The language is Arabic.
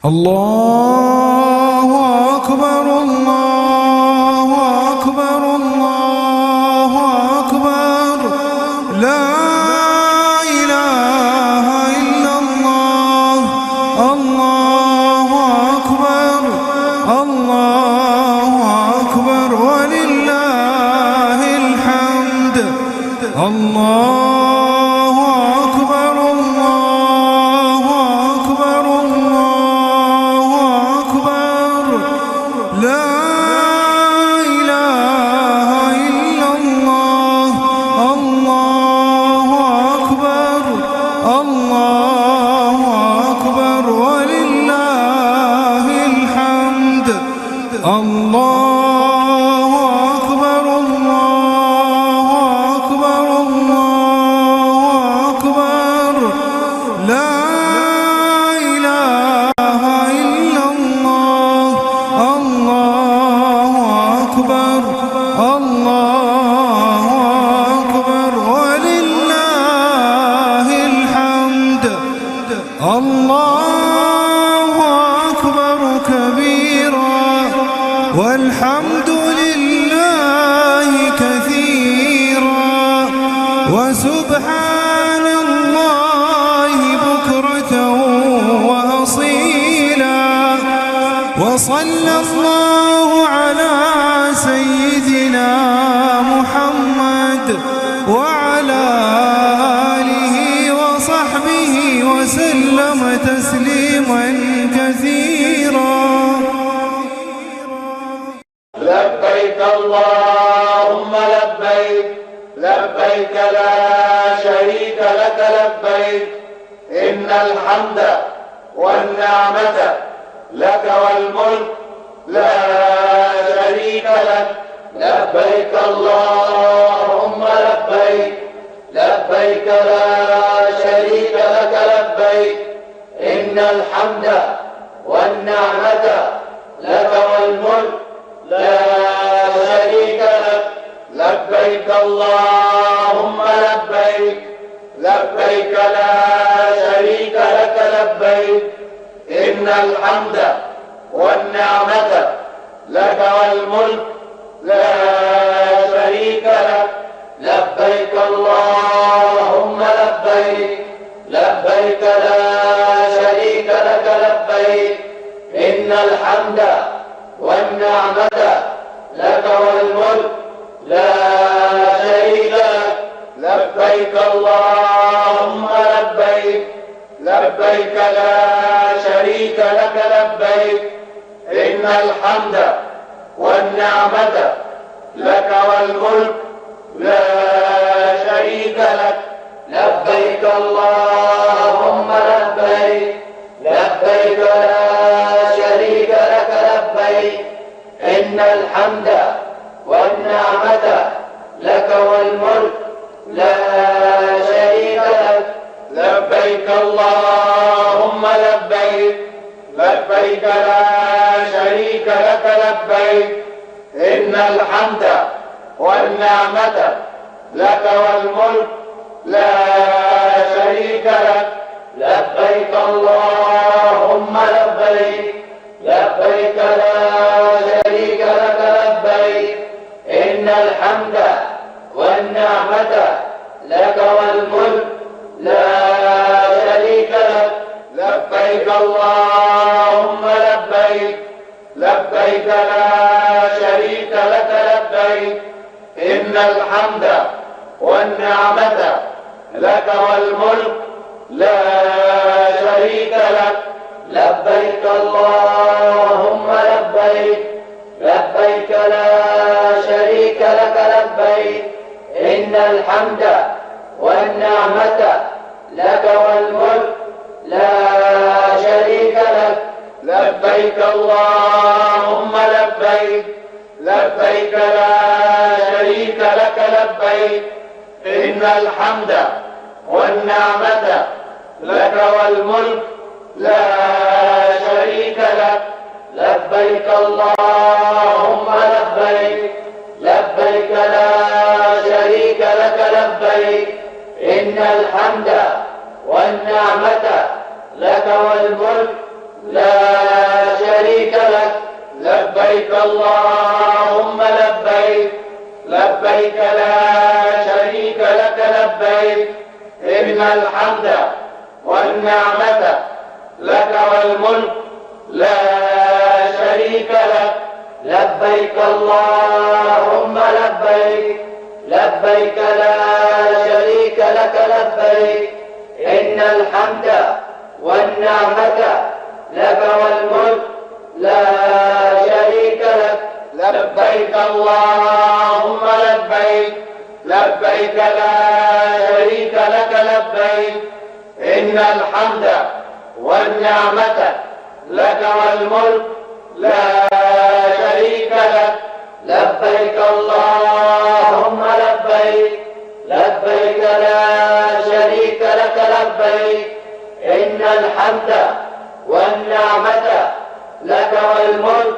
الله أكبر الله أكبر الله أكبر لا إله إلا الله الله أكبر الله أكبر ولله الحمد الله أكبر الله أكبر الله أكبر لا إله إلا الله الله أكبر الله أكبر ولله الحمد الله أكبر الله أكبر الله أكبر لا إله إلا الله الله أكبر الله أكبر ولله الحمد الله أكبر كبيرا والحمد لله كثيرا وسبحان الله بكرة وأصيلا وصلى الله على سيدنا محمد وعلى آله وصحبه وسلم تسليما كثيرا. لبيك اللهم لبيك لبيك لا شريك لك لبيك إن الحمد والنعمة لك والملك لا شريك لك لبيك اللهم لبيك لبيك لا شريك لك لبيك إن الحمد والنعمة لك والملك لا شريك لك لبيك اللهم لبيك لبيك لا شريك لك لبيك إن الحمد والنعمة لك والملك لا شريك لك لبيك اللهم لبيك لبيك لا شريك لك لبيك إن الحمد والنعمة لك والملك لا شريك لك لبيك اللهم لبيك لبيك لا شريك لك لبيك إن الحمد والنعمة لك والملك لا شريك لك لبيك اللهم لبيك لبيك لا شريك لك لبيك إن الحمد والنعمة لك والملك لا شريك لك لبيك اللهم لبيك لبيك لا شريك لك لبيك إن الحمد والنعمة لك والملك لا شريك لك لبيك اللهم لبيك لبيك لا شريك لك لبيك إن الحمد والنعمة لك والملك لا شريك لك لبيك اللهم لبيك لبيك لا شريك لك لبيك إن الحمد والنعمة لك والملك لا شريك لك لبيك اللهم لبيك لبيك لا شريك لك لبيك إن الحمد والنعمة لك والملك لا شريك لك لبيك اللهم لبيك لبيك لا شريك لك لبيك إن الحمد والنعمة لك والملك لا شريك لك لبيك اللهم لبيك لبيك لا شريك لك لبيك إن الحمد والنعمة لك والملك لا لبيك اللهم لبيك لبيك لا شريك لك لبيك إن الحمد والنعمة لك والملك لا شريك لك لبيك اللهم لبيك لبيك لا شريك لك لبيك إن الحمد والنعمة لك والملك لا شريك لك لبيك اللهم لبيك لبيك لا شريك لك لبيك إن الحمد والنعمة لك والملك لا شريك لك لبيك اللهم لبيك لبيك لا شريك لك لبيك إن الحمد والنعمة لك والملك